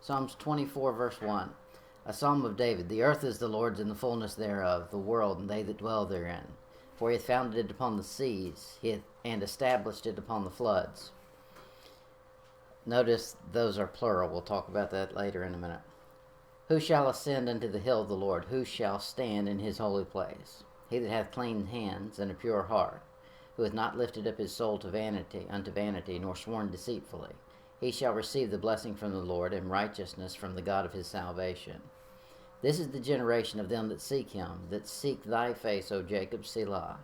Psalms 24, verse 1. A psalm of David. The earth is the Lord's and the fullness thereof, the world and they that dwell therein. For he hath founded it upon the seas, and established it upon the floods. Notice those are plural. We'll talk about that later in a minute. Who shall ascend unto the hill of the Lord? Who shall stand in his holy place? He that hath clean hands and a pure heart, who hath not lifted up his soul to vanity, unto vanity, nor sworn deceitfully. He shall receive the blessing from the Lord, and righteousness from the God of his salvation. This is the generation of them that seek him, that seek thy face, O Jacob, Selah.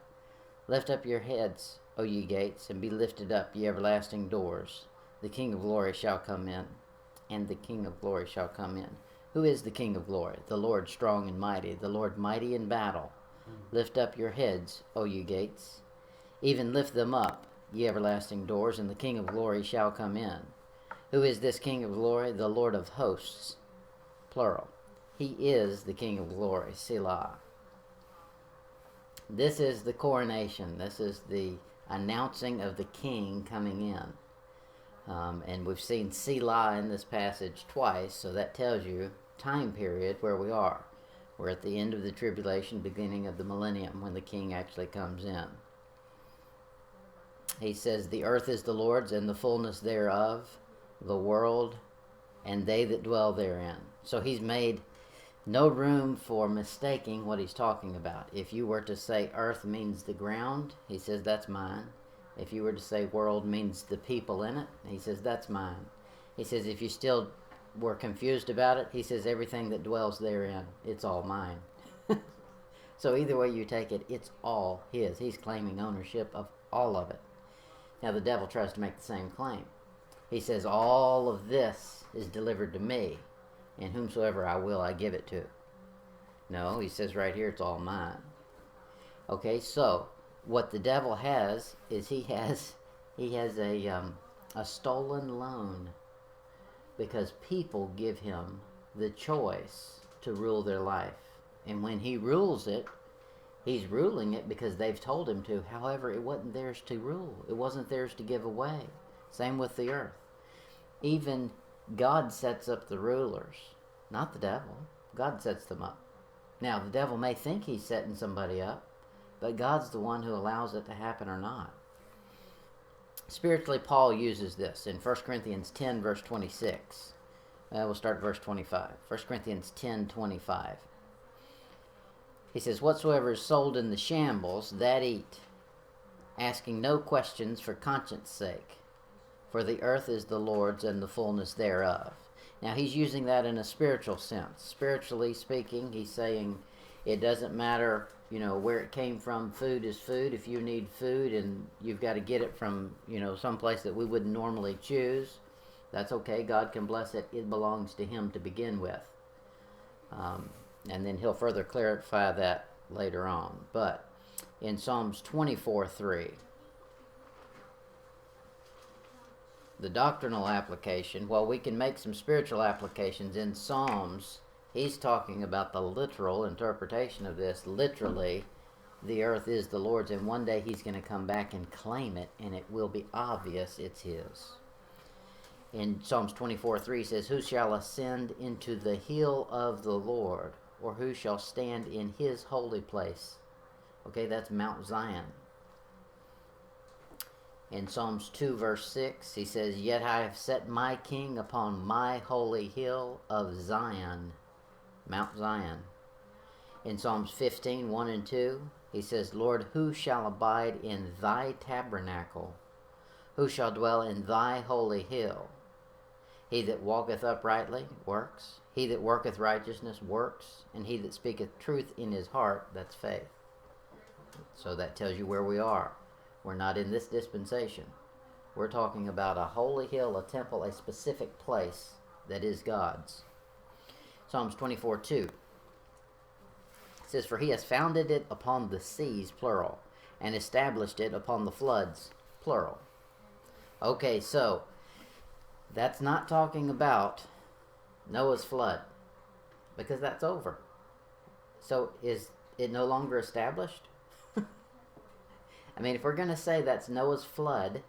Lift up your heads, O ye gates, and be lifted up, ye everlasting doors. The King of glory shall come in, and the King of glory shall come in. Who is the King of glory? The Lord strong and mighty, the Lord mighty in battle. Lift up your heads, O ye gates, even lift them up, ye everlasting doors, and the King of glory shall come in. Who is this King of glory? The Lord of hosts, plural. He is the King of glory, Selah. This is the coronation. This is the announcing of the king coming in. And we've seen Selah in this passage twice, so that tells you time period where we are. We're at the end of the tribulation, beginning of the millennium, when the king actually comes in. He says, the earth is the Lord's and the fullness thereof, the world and they that dwell therein. So he's made no room for mistaking what he's talking about. If you were to say earth means the ground, he says that's mine. If you were to say world means the people in it, he says that's mine. He says if you still were confused about it, he says everything that dwells therein, it's all mine. So either way you take it, it's all his. He's claiming ownership of all of it. Now the devil tries to make the same claim. He says all of this is delivered to me, and whomsoever I will, I give it to. No, he says right here, it's all mine. Okay, so what the devil has is he has a stolen loan, because people give him the choice to rule their life. And when he rules it, he's ruling it because they've told him to. However, it wasn't theirs to rule. It wasn't theirs to give away. Same with the earth. Even God sets up the rulers, not the devil. God sets them up. Now, the devil may think he's setting somebody up, but God's the one who allows it to happen or not. Spiritually, Paul uses this in 1 Corinthians 10, verse 26. We'll start at verse 25. 1 Corinthians 10, 25. He says, whatsoever is sold in the shambles, that eat, asking no questions for conscience sake. For the earth is the Lord's and the fullness thereof. Now he's using that in a spiritual sense. Spiritually speaking, he's saying it doesn't matter, where it came from. Food is food. If you need food and you've got to get it from, someplace that we wouldn't normally choose, that's okay. God can bless it. It belongs to him to begin with. And then he'll further clarify that later on. But in Psalms 24:3, the doctrinal application, well, we can make some spiritual applications in Psalms. He's talking about the literal interpretation of this. Literally, the earth is the Lord's, and one day he's going to come back and claim it, and it will be obvious it's his. In Psalms 24:3 says, who shall ascend into the hill of the Lord, or who shall stand in his holy place? Okay, that's Mount Zion. In Psalms 2, verse 6, he says, yet I have set my king upon my holy hill of Zion, Mount Zion. In Psalms 15, 1 and 2, he says, Lord, who shall abide in thy tabernacle? Who shall dwell in thy holy hill? He that walketh uprightly works. He that worketh righteousness works. And he that speaketh truth in his heart, that's faith. So that tells you where we are. We're not in this dispensation. We're talking about a holy hill, a temple, a specific place that is God's. Psalms 24:2 says, for he has founded it upon the seas, plural, and established it upon the floods, plural. Okay, so that's not talking about Noah's flood, because that's over. So is it no longer established? I mean, if we're going to say that's Noah's flood,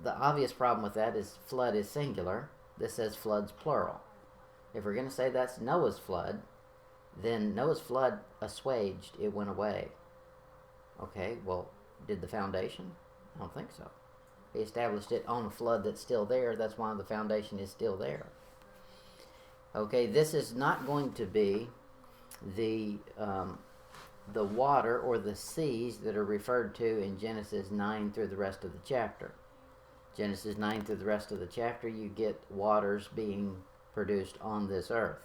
the obvious problem with that is flood is singular. This says floods plural. If we're going to say that's Noah's flood, then Noah's flood assuaged, it went away. Okay, well, did the foundation? I don't think so. He established it on a flood that's still there. That's why the foundation is still there. Okay, this is not going to be the water or the seas that are referred to in Genesis 9 through the rest of the chapter. Genesis 9 through the rest of the chapter, you get waters being produced on this earth.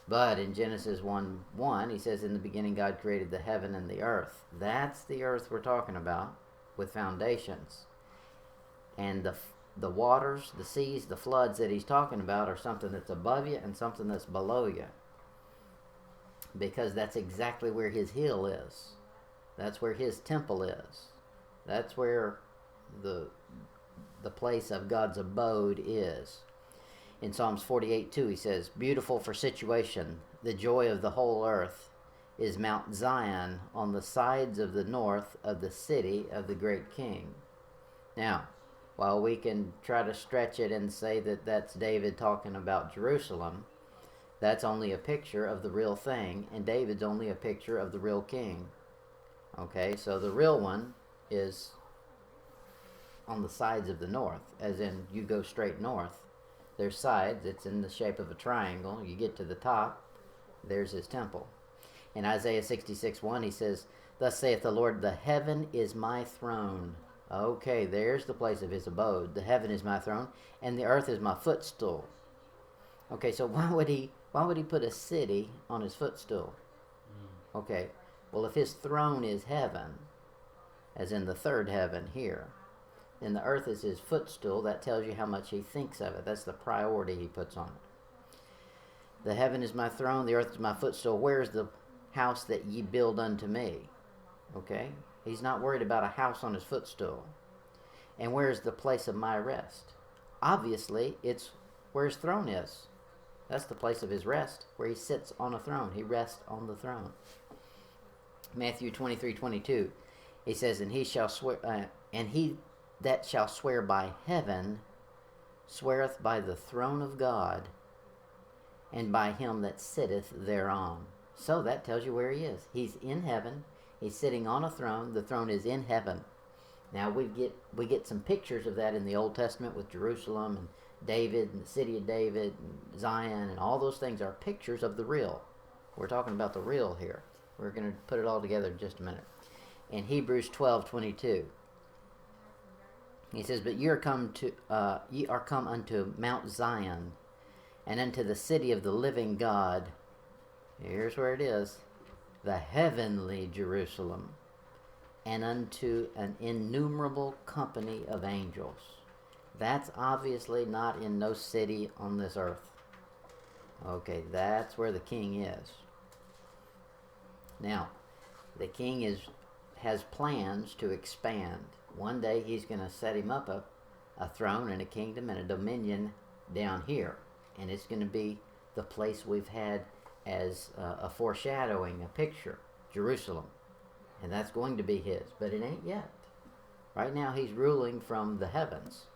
But in Genesis 1:1, he says, in the beginning God created the heaven and the earth. That's the earth we're talking about with foundations. And the waters, the seas, the floods that he's talking about are something that's above you and something that's below you. Because that's exactly where his hill is. That's where his temple is. That's where the place of God's abode is. In Psalms 48:2, he says, beautiful for situation, the joy of the whole earth is Mount Zion on the sides of the north of the city of the great king. Now, while we can try to stretch it and say that that's David talking about Jerusalem, that's only a picture of the real thing, and David's only a picture of the real king. Okay, so the real one is on the sides of the north, as in you go straight north. There's sides, it's in the shape of a triangle. You get to the top, there's his temple. In Isaiah 66:1, he says, thus saith the Lord, the heaven is my throne. Okay, there's the place of his abode. The heaven is my throne, and the earth is my footstool. Okay, so why would he put a city on his footstool? Okay, well, if his throne is heaven, as in the third heaven here, then the earth is his footstool. That tells you how much he thinks of it. That's the priority he puts on it. The heaven is my throne, the earth is my footstool. Where is the house that ye build unto me? Okay, he's not worried about a house on his footstool. And where is the place of my rest? Obviously, it's where his throne is. That's the place of his rest, where he sits on a throne. He rests on the throne. Matthew 23:22, he says, and he shall swear, and he that shall swear by heaven sweareth by the throne of God and by him that sitteth thereon. So that tells you where he is. He's in heaven. He's sitting on a throne. The throne is in heaven. Now we get some pictures of that in the Old Testament with Jerusalem and David and the city of David and Zion, and all those things are pictures of the real. We're talking about the real here. We're going to put it all together in just a minute. In Hebrews 12:22, he says, but ye are come unto Mount Zion, and unto the city of the living God. Here's where it is. The heavenly Jerusalem, and unto an innumerable company of angels. That's obviously not in no city on this earth. Okay, that's where the king is. Now, the king has plans to expand. One day he's going to set him up a throne and a kingdom and a dominion down here. And it's going to be the place we've had as a foreshadowing, a picture, Jerusalem. And that's going to be his, but it ain't yet. Right now he's ruling from the heavens.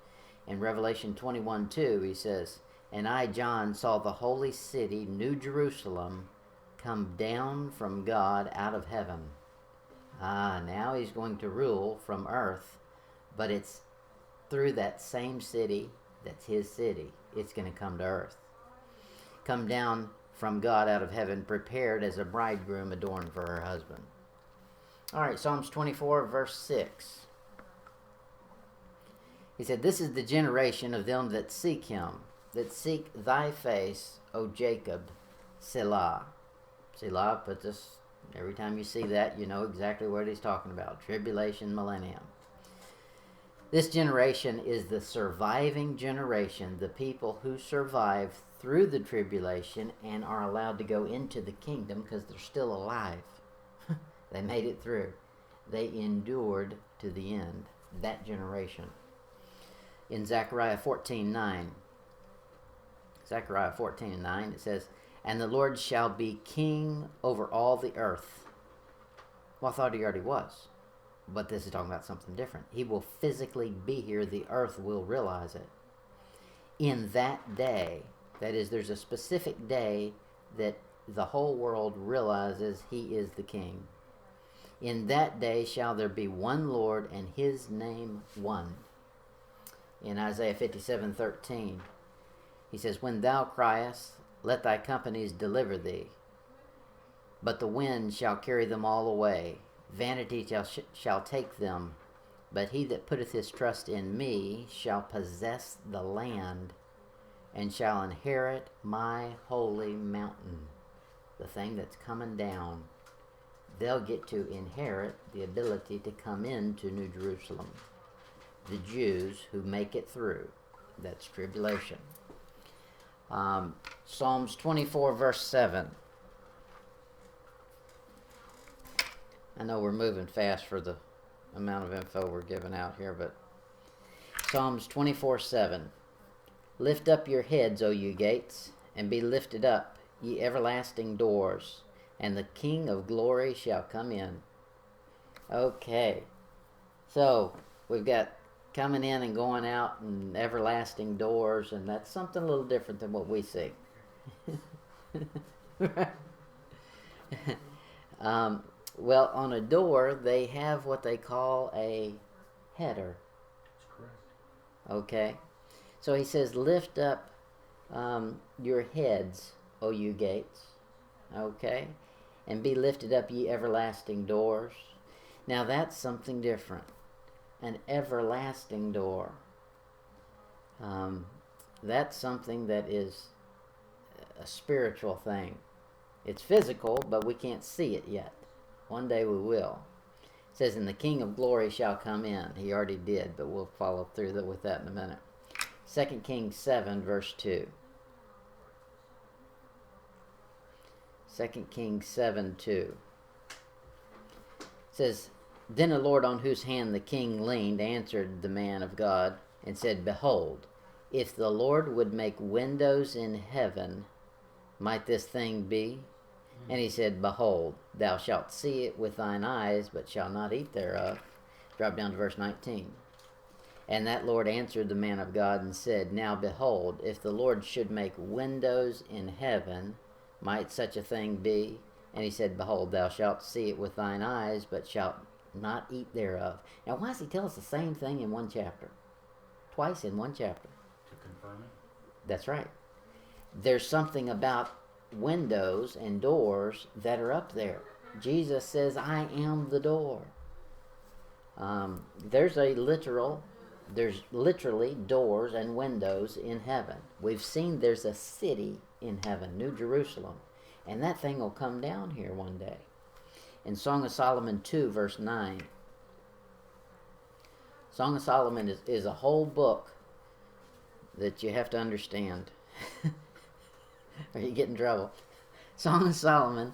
In Revelation 21:2, he says, and I, John, saw the holy city, New Jerusalem, come down from God out of heaven. Now he's going to rule from earth, but it's through that same city that's his city. It's going to come to earth. Come down from God out of heaven, prepared as a bridegroom adorned for her husband. All right, Psalms 24, verse 6. He said, this is the generation of them that seek him, that seek thy face, O Jacob, Selah. Selah puts us, every time you see that, you know exactly what he's talking about. Tribulation, millennium. This generation is the surviving generation, the people who survive through the tribulation and are allowed to go into the kingdom because they're still alive. They made it through. They endured to the end. That generation. In Zechariah 14:9, Zechariah 14:9, it says, and the Lord shall be king over all the earth. Well, I thought he already was. But this is talking about something different. He will physically be here. The earth will realize it. in that day, that is, there's a specific day that the whole world realizes he is the king. In that day shall there be one Lord, and his name one. In Isaiah 57:13, he says, when thou criest, let thy companies deliver thee. But the wind shall carry them all away. Vanity shall take them. But he that putteth his trust in me shall possess the land, and shall inherit my holy mountain. The thing that's coming down. They'll get to inherit the ability to come into New Jerusalem. The Jews who make it through. That's tribulation. Psalms 24 verse 7. I know we're moving fast for the amount of info we're giving out here, but Psalms 24:7. Lift up your heads, O you gates, and be lifted up, ye everlasting doors, and the King of glory shall come in. Okay, so we've got coming in and going out and everlasting doors, and that's something a little different than what we see. Well, on a door, they have what they call a header. That's correct. Okay? So he says, lift up your heads, O you gates. Okay? And be lifted up, ye everlasting doors. Now that's something different. An everlasting door. That's something that is a spiritual thing. It's physical, but we can't see it yet. One day we will. It says, and the King of glory shall come in. He already did, but we'll follow through with that in a minute. 2 Kings 7, verse 2. 2 Kings 7, 2. It says, then the Lord on whose hand the king leaned answered the man of God and said, behold, if the Lord would make windows in heaven, might this thing be? And he said, behold, thou shalt see it with thine eyes, but shalt not eat thereof. Drop down to verse 19. And that Lord answered the man of God and said, now behold, if the Lord should make windows in heaven, might such a thing be? And he said, behold, thou shalt see it with thine eyes, but shalt not eat thereof. Now why does he tell us the same thing in one chapter? Twice in one chapter. To confirm it? That's right. There's something about windows and doors that are up there. Jesus says, I am the door. There's literally doors and windows in heaven. We've seen there's a city in heaven, New Jerusalem, and that thing will come down here one day. In Song of Solomon 2, verse 9. Song of Solomon is a whole book that you have to understand. Or you get in trouble. Song of Solomon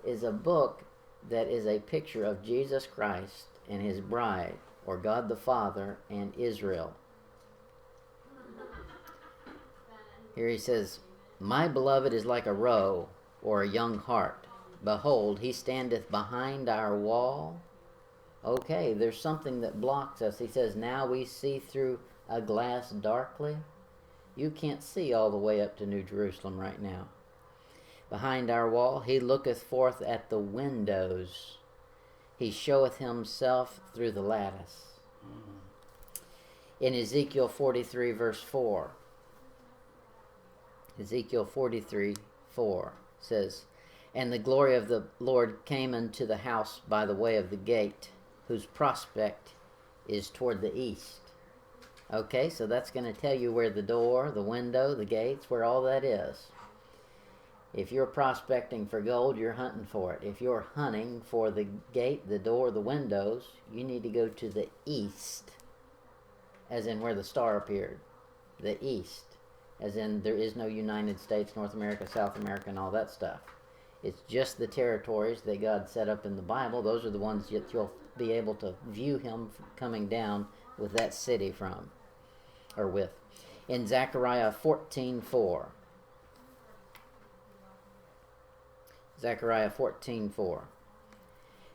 is a book that is a picture of Jesus Christ and his bride, or God the Father and Israel. Here he says, my beloved is like a roe or a young hart. Behold, he standeth behind our wall. Okay, there's something that blocks us. He says, now we see through a glass darkly. You can't see all the way up to New Jerusalem right now. Behind our wall, he looketh forth at the windows. He showeth himself through the lattice. In Ezekiel 43, verse 4. Ezekiel 43, 4 says, and the glory of the Lord came unto the house by the way of the gate, whose prospect is toward the east. Okay, so that's going to tell you where the door, the window, the gates, where all that is. If you're prospecting for gold, you're hunting for it. If you're hunting for the gate, the door, the windows, you need to go to the east, as in where the star appeared. The east, as in there is no United States, North America, South America, and all that stuff. It's just the territories that God set up in the Bible. Those are the ones that you'll be able to view him coming down with that city from, or with. In Zechariah 14:4. Zechariah 14:4. It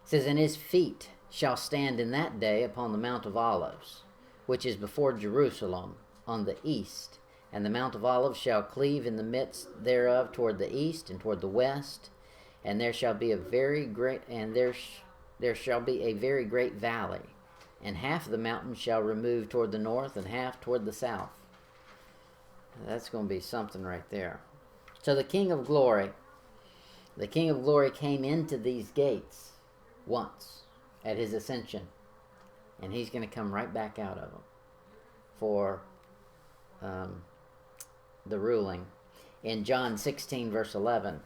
says, and his feet shall stand in that day upon the Mount of Olives, which is before Jerusalem, on the east, And the Mount of Olives shall cleave in the midst thereof toward the east and toward the west, and there shall be a very great there shall be a very great valley, and half of the mountain shall remove toward the north and half toward the south. That's going to be something right there. So the King of Glory came into these gates once at his ascension, and he's going to come right back out of them for the ruling. In John 16, verse 11.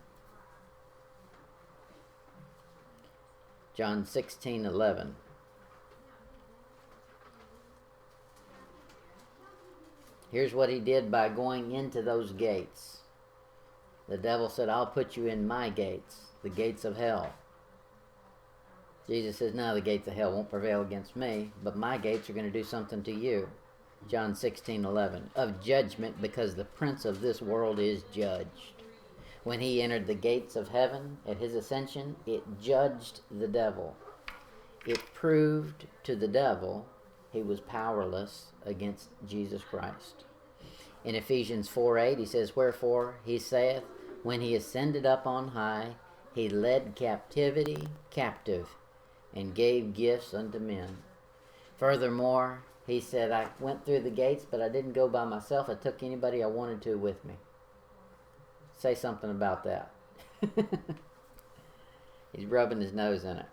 John 16:11. Here's what he did by going into those gates. The devil said, I'll put you in my gates, the gates of hell. Jesus says, no, the gates of hell won't prevail against me, but my gates are going to do something to you. John 16:11. Of judgment, because the prince of this world is judged. When he entered the gates of heaven at his ascension, it judged the devil. It proved to the devil he was powerless against Jesus Christ. In Ephesians 4:8, he says, wherefore he saith, when he ascended up on high, he led captivity captive, and gave gifts unto men. Furthermore, he said, I went through the gates, but I didn't go by myself. I took anybody I wanted to with me. Say something about that. He's rubbing his nose in it.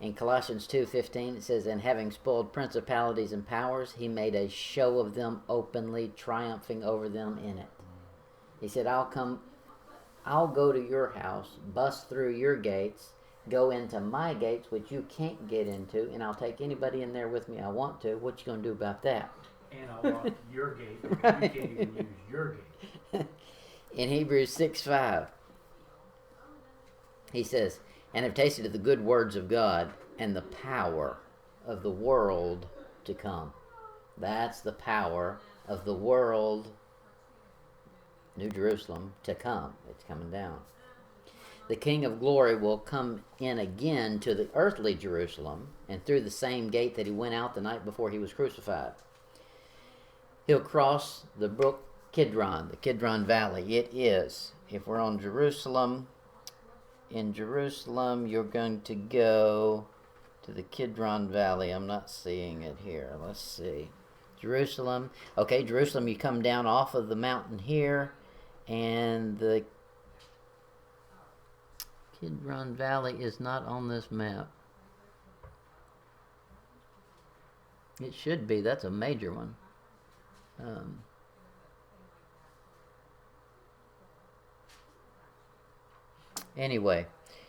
In Colossians 2:15, it says, and having spoiled principalities and powers, he made a show of them openly, triumphing over them in it. He said, I'll go to your house, bust through your gates, go into my gates, which you can't get into, and I'll take anybody in there with me I want to. What you going to do about that? And I'll lock your gate because you can't even use your gate. In Hebrews 6:5, he says, and have tasted of the good words of God and the power of the world to come. That's the power of the world, New Jerusalem, to come. It's coming down. The King of Glory will come in again to the earthly Jerusalem, and through the same gate that he went out the night before he was crucified. He'll cross the brook Kidron, the Kidron Valley. It is, if we're on Jerusalem, in Jerusalem, you're going to go to the Kidron Valley. I'm not seeing it here. Let's see. Jerusalem. Okay, Jerusalem, you come down off of the mountain here, and the Kidron Valley is not on this map. It should be. That's a major one. Anyway,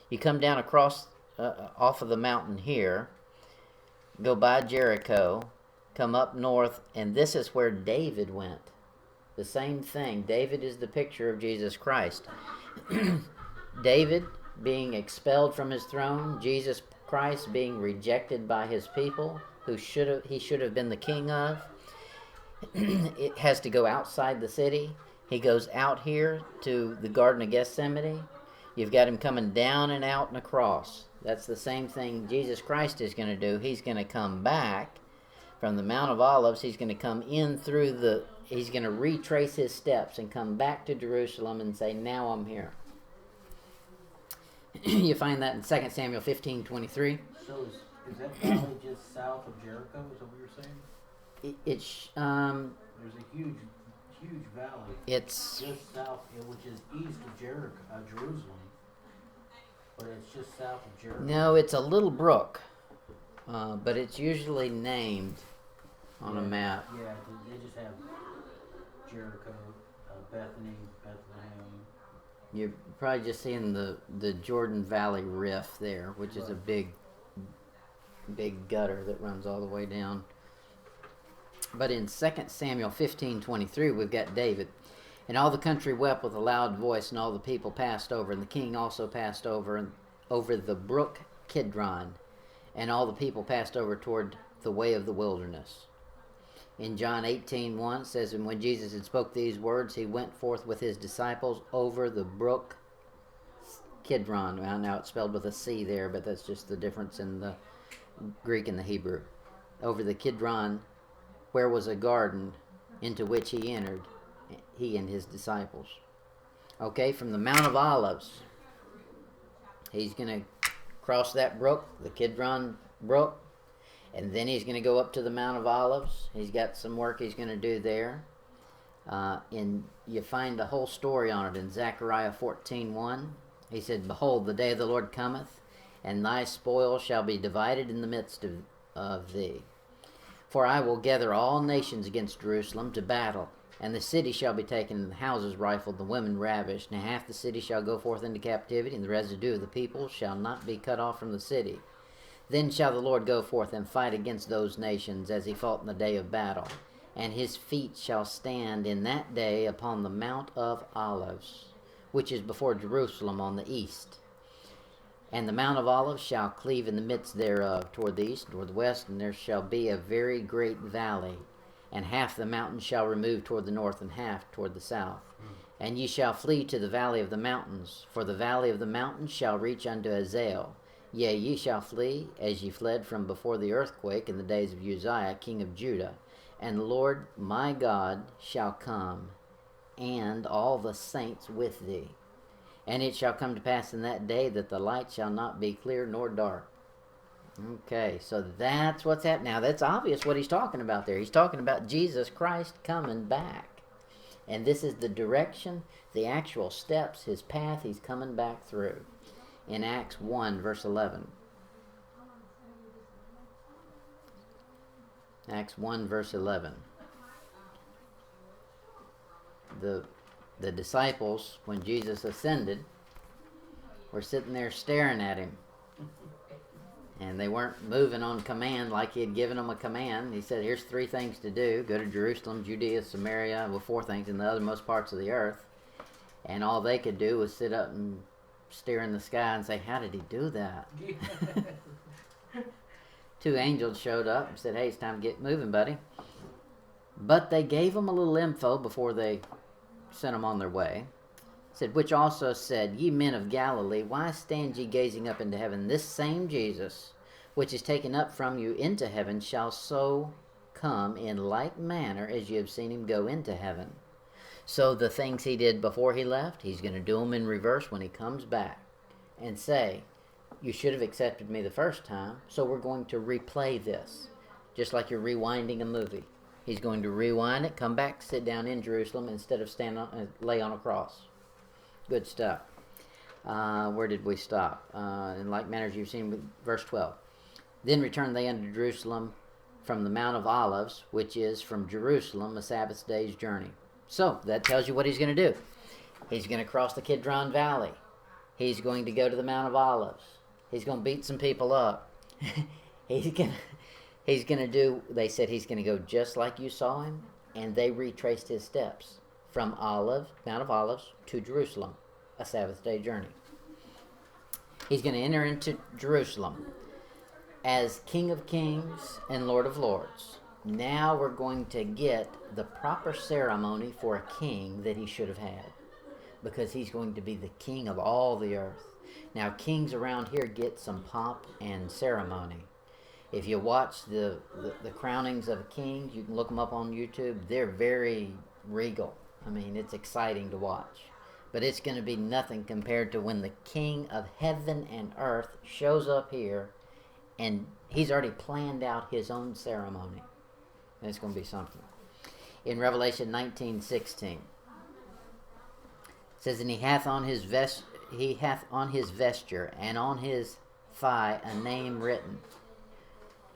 you come down across off of the mountain here, go by Jericho, come up north, and this is where David went. The same thing. David is the picture of Jesus Christ. David being expelled from his throne, Jesus Christ being rejected by his people, who he should have been the king of. It has to go outside the city. He goes out here to the Garden of Gethsemane. You've got him coming down and out and across. That's the same thing Jesus Christ is going to do. He's going to come back from the Mount of Olives. He's going to come in through he's going to retrace his steps and come back to Jerusalem and say, now I'm here. You find that in 2 Samuel 15:23. So is that valley just south of Jericho? Is that what you're saying? It's There's a huge valley. It's just south, which is east of Jericho, Jerusalem. But it's just south of Jericho. no, it's a little brook, but it's usually named on a map. Yeah, they just have Jericho, Bethany, Bethlehem. You're probably just seeing the Jordan Valley Rift there, which is a big gutter that runs all the way down. But in 2 Samuel 15:23, we've got David. And all the country wept with a loud voice, and all the people passed over, and the king also passed over the brook Kidron, and all the people passed over toward the way of the wilderness. In John 18:1, it says, and when Jesus had spoke these words, he went forth with his disciples over the brook Kidron. Well, now it's spelled with a C there, but that's just the difference in the Greek and the Hebrew. Over the Kidron, where was a garden, into which he entered, he and his disciples. Okay, from the Mount of Olives, he's going to cross that brook, the Kidron Brook, and then he's going to go up to the Mount of Olives. He's got some work he's going to do there. You find the whole story on it in Zechariah 14:1. He said, "Behold, the day of the Lord cometh, and thy spoil shall be divided in the midst of thee. For I will gather all nations against Jerusalem to battle, and the city shall be taken, and the houses rifled, the women ravished. And half the city shall go forth into captivity, and the residue of the people shall not be cut off from the city. Then shall the Lord go forth and fight against those nations, as he fought in the day of battle. And his feet shall stand in that day upon the Mount of Olives, which is before Jerusalem on the east. And the Mount of Olives shall cleave in the midst thereof, toward the east and toward the west, and there shall be a very great valley. And half the mountain shall remove toward the north, and half toward the south. And ye shall flee to the valley of the mountains, for the valley of the mountains shall reach unto Azel. Yea, ye shall flee, as ye fled from before the earthquake in the days of Uzziah, king of Judah. And the Lord my God shall come, and all the saints with thee. And it shall come to pass in that day that the light shall not be clear nor dark." Okay, so that's what's happening. Now, that's obvious what he's talking about there. He's talking about Jesus Christ coming back. And this is the direction, the actual steps, his path he's coming back through. In Acts 1, verse 11. Acts 1, verse 11. The disciples, when Jesus ascended, were sitting there staring at him. And they weren't moving on command like he had given them a command. He said, here's 3 things to do. Go to Jerusalem, Judea, Samaria, well, 4 things in the othermost parts of the earth. And all they could do was sit up and stare in the sky and say, how did he do that? 2 angels showed up and said, hey, it's time to get moving, buddy. But they gave them a little info before they sent them on their way. Said, which also said, ye men of Galilee, why stand ye gazing up into heaven? This same Jesus, which is taken up from you into heaven, shall so come in like manner as you have seen him go into heaven. So the things he did before he left, he's going to do them in reverse when he comes back and say, you should have accepted me the first time, so we're going to replay this. Just like you're rewinding a movie. He's going to rewind it, come back, sit down in Jerusalem instead of lay on a cross. Good stuff. Where did we stop? In like manner as you've seen with verse 12. Then returned they unto Jerusalem from the Mount of Olives, which is from Jerusalem a Sabbath day's journey. So that tells you what he's going to do. He's going to cross the Kidron Valley. He's going to go to the Mount of Olives. He's going to beat some people up. He's going to do, they said he's going to go just like you saw him, and they retraced his steps from Mount of Olives to Jerusalem, a Sabbath day journey. He's going to enter into Jerusalem as King of Kings and Lord of Lords. Now we're going to get the proper ceremony for a king that he should have had, because he's going to be the king of all the earth. Now, kings around here get some pomp and ceremony. If you watch the crownings of a king, you can look them up on YouTube. They're very regal. I mean, it's exciting to watch. But it's going to be nothing compared to when the King of heaven and earth shows up here, and he's already planned out his own ceremony. And it's going to be something. In Revelation 19:16, it says, and he hath on his vesture and on his thigh a name written.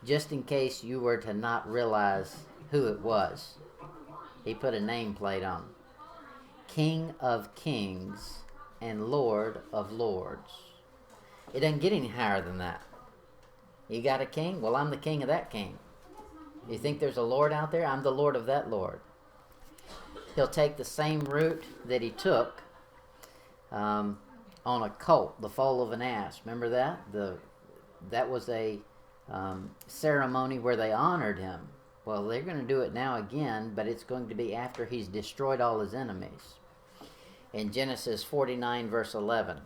Just in case you were to not realize who it was, he put a nameplate on. King of Kings and Lord of Lords. It doesn't get any higher than that. You got a king? Well, I'm the king of that king. You think there's a Lord out there? I'm the Lord of that Lord. He'll take the same route that he took on a colt, the foal of an ass. Remember that? That was a ceremony where they honored him. Well, they're going to do it now again, but it's going to be after he's destroyed all his enemies. In Genesis 49, verse 11.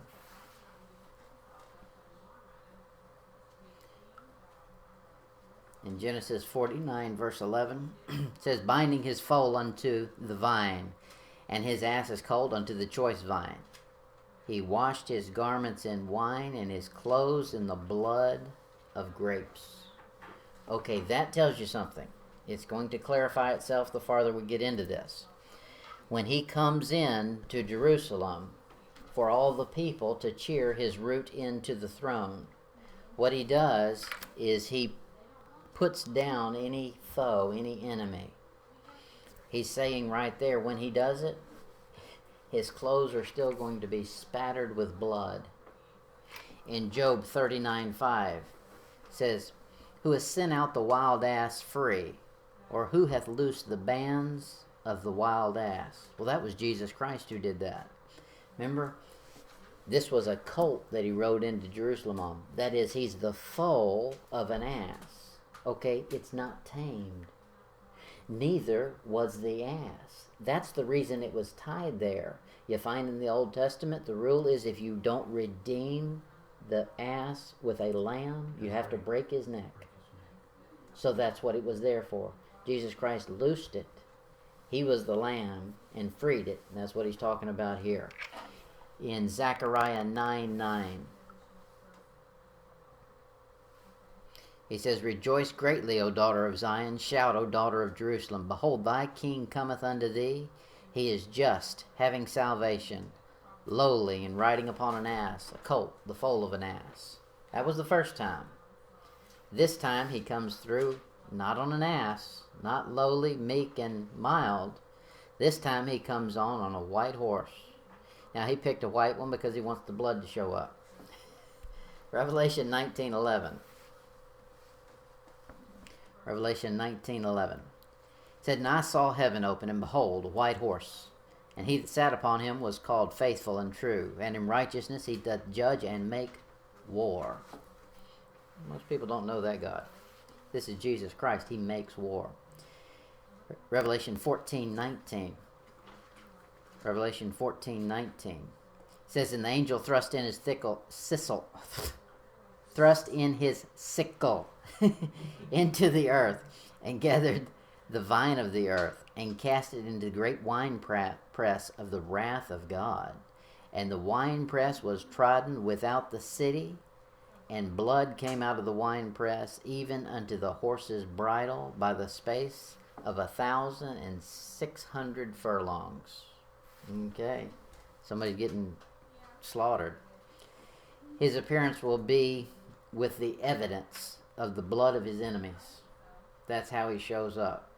In Genesis 49, verse 11, it says, binding his foal unto the vine, and his ass is cold unto the choice vine. He washed his garments in wine, and his clothes in the blood of grapes. Okay, that tells you something. It's going to clarify itself the farther we get into this. When he comes in to Jerusalem for all the people to cheer his route into the throne, what he does is he puts down any foe, any enemy. He's saying right there, when he does it, his clothes are still going to be spattered with blood. In Job 39:5 says, who has sent out the wild ass free, or who hath loosed the bands of the wild ass? Well, that was Jesus Christ who did that. Remember, this was a colt that he rode into Jerusalem on. That is, he's the foal of an ass. Okay, it's not tamed. Neither was the ass. That's the reason it was tied there. You find in the Old Testament, the rule is if you don't redeem the ass with a lamb, you have to break his neck. So that's what it was there for. Jesus Christ loosed it. He was the lamb and freed it. And that's what he's talking about here. In Zechariah 9:9, he says, rejoice greatly, O daughter of Zion. Shout, O daughter of Jerusalem. Behold, thy king cometh unto thee. He is just, having salvation, lowly, and riding upon an ass, a colt, the foal of an ass. That was the first time. This time he comes through not on an ass, not lowly, meek, and mild. This time he comes on a white horse. Now he picked a white one because he wants the blood to show up. Revelation 19:11. Revelation 19:11. It said, and I saw heaven open, and behold, a white horse. And he that sat upon him was called Faithful and True, and in righteousness he doth judge and make war. Most people don't know that God. This is Jesus Christ. He makes war. Revelation 14:19. Revelation 14:19 says, and the angel thrust in his sickle into the earth, and gathered the vine of the earth, and cast it into the great wine press of the wrath of God. And the wine press was trodden without the city, and blood came out of the wine press, even unto the horse's bridle, by the space of 1,600 furlongs. Okay, somebody's getting slaughtered. His appearance will be with the evidence of the blood of his enemies. That's how he shows up.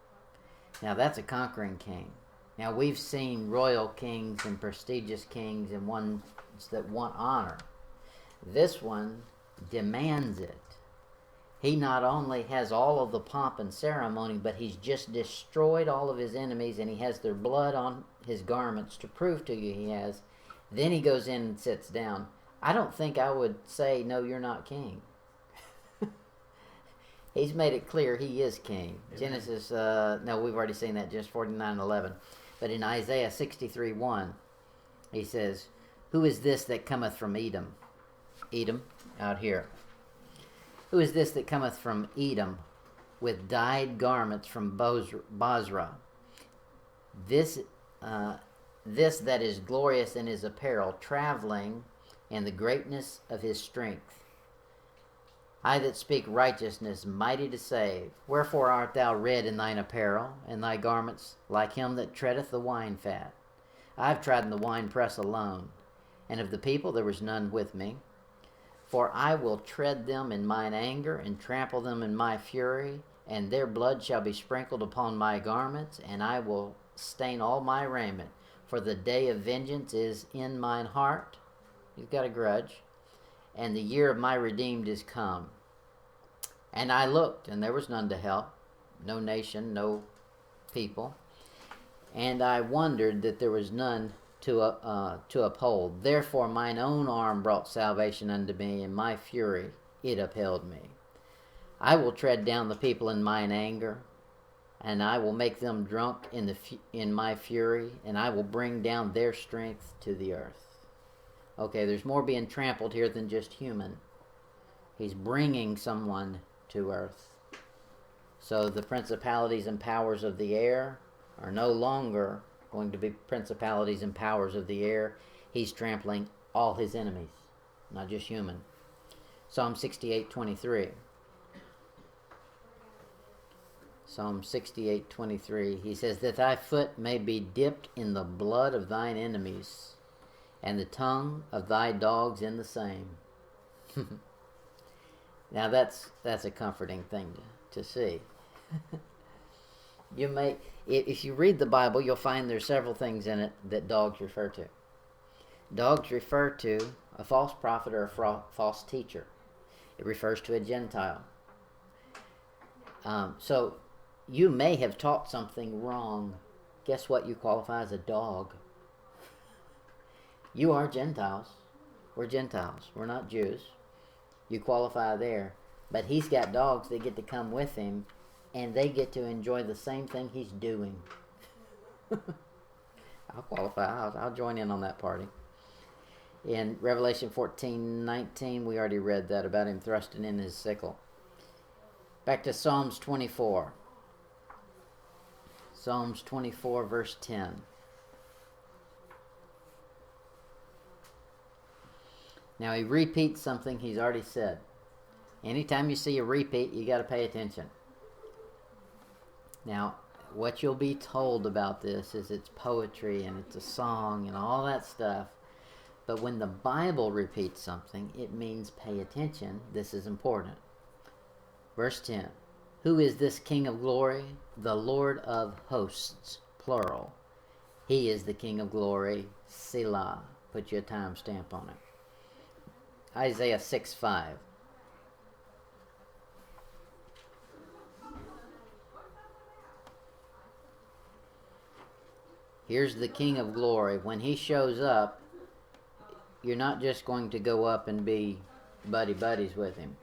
Now that's a conquering king. Now we've seen royal kings and prestigious kings and ones that want honor. This one demands it. He not only has all of the pomp and ceremony, but he's just destroyed all of his enemies, and he has their blood on his garments to prove to you he has. Then he goes in and sits down. I don't think I would say, no, you're not king. He's made it clear he is king. Amen. Genesis, no, we've already seen that, Genesis 49:11. But in Isaiah 63:1, he says, who is this that cometh from Edom? Edom, out here. Who is this that cometh from Edom with dyed garments from Bozrah? This that is glorious in his apparel, traveling in the greatness of his strength. I that speak righteousness, mighty to save. Wherefore art thou red in thine apparel, and thy garments like him that treadeth the wine fat? I have trodden the wine press alone, and of the people there was none with me. For I will tread them in mine anger, and trample them in my fury, and their blood shall be sprinkled upon my garments, and I will stain all my raiment. For the day of vengeance is in mine heart. He's got a grudge. And the year of my redeemed is come. And I looked, and there was none to help, no nation, no people. And I wondered that there was none to uphold. Therefore mine own arm brought salvation unto me, and my fury it upheld me. I will tread down the people in mine anger, and I will make them drunk in my fury, and I will bring down their strength to the earth. Okay, there's more being trampled here than just human. He's bringing someone to earth. So the principalities and powers of the air are no longer going to be principalities and powers of the air. He's trampling all his enemies, not just human. Psalm 68:23. Psalm 68:23. He says, that thy foot may be dipped in the blood of thine enemies, and the tongue of thy dogs in the same. Now that's a comforting thing to see. You may, if you read the Bible, you'll find there's several things in it that dogs refer to. Dogs refer to a false prophet or a false teacher. It refers to a Gentile. So you may have taught something wrong. Guess what? You qualify as a dog. You are Gentiles. We're Gentiles. We're not Jews. You qualify there. But he's got dogs that get to come with him, and they get to enjoy the same thing he's doing. I'll qualify. I'll join in on that party. In Revelation 14:19, we already read that about him thrusting in his sickle. Back to Psalms 24. Psalms 24, verse 10. Now he repeats something he's already said. Anytime you see a repeat, you got to pay attention. Now, what you'll be told about this is it's poetry and it's a song and all that stuff. But when the Bible repeats something, it means pay attention. This is important. Verse 10. Who is this King of glory? The Lord of hosts, plural. He is the King of glory, Selah. Put your time stamp on it. Isaiah 6:5. Here's the King of glory. When he shows up, you're not just going to go up and be buddies with him.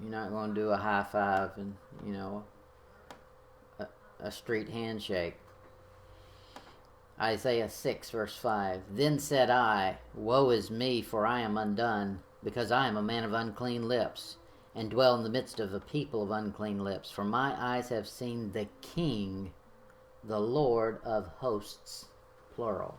You're not going to do a high five and, a street handshake. Isaiah 6, verse 5. Then said I, woe is me, for I am undone, because I am a man of unclean lips, and dwell in the midst of a people of unclean lips. For my eyes have seen the King, the Lord of hosts, plural.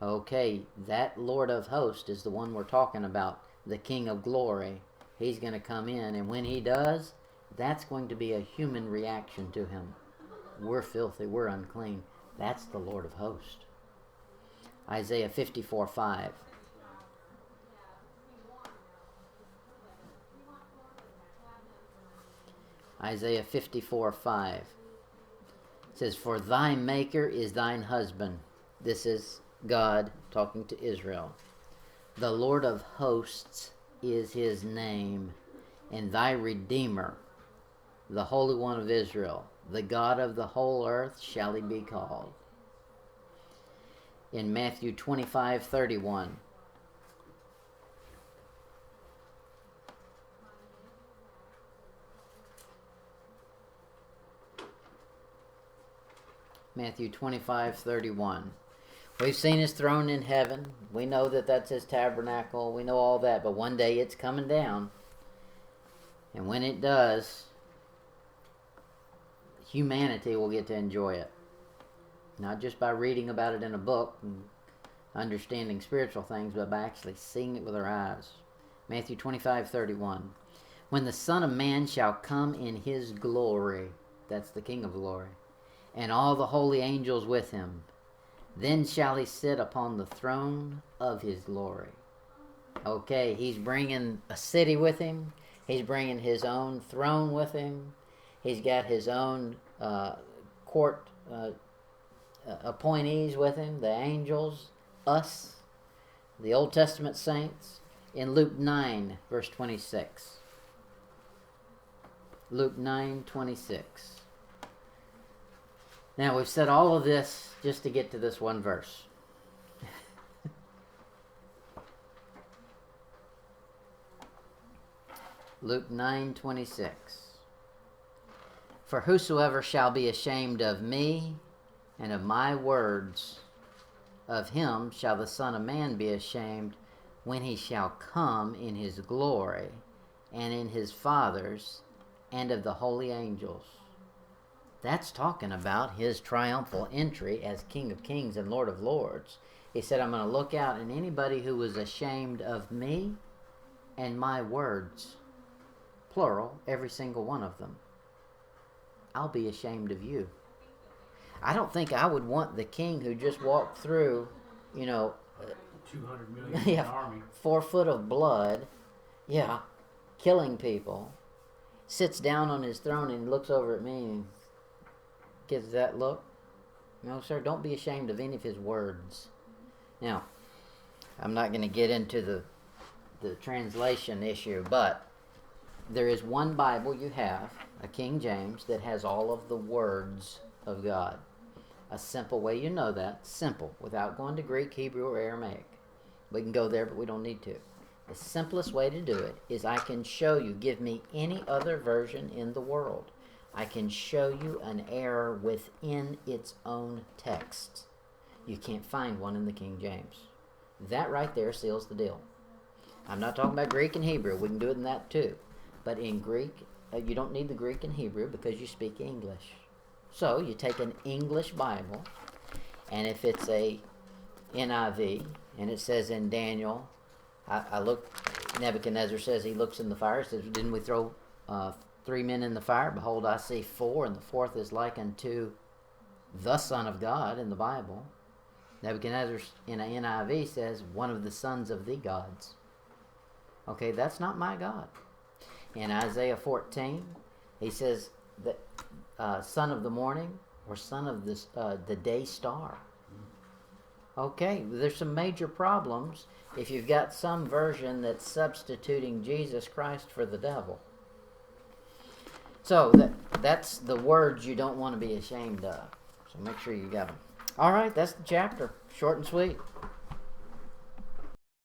Okay, that Lord of hosts is the one we're talking about, the King of glory. He's going to come in, and when he does, that's going to be a human reaction to him. We're filthy, we're unclean. That's the Lord of hosts. Isaiah 54:5. Isaiah 54:5. It says, for thy maker is thine husband. This is God talking to Israel. The Lord of hosts is his name, and thy Redeemer, the Holy One of Israel, the God of the whole earth shall he be called. In Matthew 25:31. Matthew 25:31. We've seen his throne in heaven. We know that that's his tabernacle. We know all that. But one day it's coming down. And when it does, humanity will get to enjoy it. Not just by reading about it in a book and understanding spiritual things, but by actually seeing it with our eyes. Matthew 25:31. When the Son of Man shall come in his glory, that's the King of glory, and all the holy angels with him, then shall he sit upon the throne of his glory. Okay, he's bringing a city with him. He's bringing his own throne with him. He's got his own court appointees with him, the angels, us, the Old Testament saints. In Luke 9, verse 26. Luke 9:26. Now, we've said all of this just to get to this one verse. Luke 9:26. For whosoever shall be ashamed of me and of my words, of him shall the Son of Man be ashamed when he shall come in his glory and in his Father's and of the holy angels. That's talking about his triumphal entry as King of Kings and Lord of Lords. He said, I'm going to look out, and anybody who was ashamed of me and my words, plural, every single one of them, I'll be ashamed of you. I don't think I would want the king who just walked through, 200 million yeah, army. 4 foot of blood, killing people, sits down on his throne and looks over at me and gives that look. No, sir, don't be ashamed of any of his words. Now, I'm not going to get into the translation issue, but there is one Bible you have, a King James, that has all of the words of God. A simple way you know that, simple, without going to Greek, Hebrew, or Aramaic. We can go there, but we don't need to. The simplest way to do it is I can show you, give me any other version in the world. I can show you an error within its own text. You can't find one in the King James. That right there seals the deal. I'm not talking about Greek and Hebrew. We can do it in that too. But in Greek, you don't need the Greek and Hebrew because you speak English. So you take an English Bible, and if it's a NIV, and it says in Daniel, I look, Nebuchadnezzar says he looks in the fire, says, didn't we throw 3 men in the fire? Behold, I see 4, and the 4th is like unto the Son of God in the Bible. Nebuchadnezzar in a NIV says, one of the sons of the gods. Okay, that's not my God. In Isaiah 14, he says, that son of the morning, or son of the day star. Okay, there's some major problems if you've got some version that's substituting Jesus Christ for the devil. So that's the words you don't want to be ashamed of. So make sure you got them. All right, that's the chapter. Short and sweet.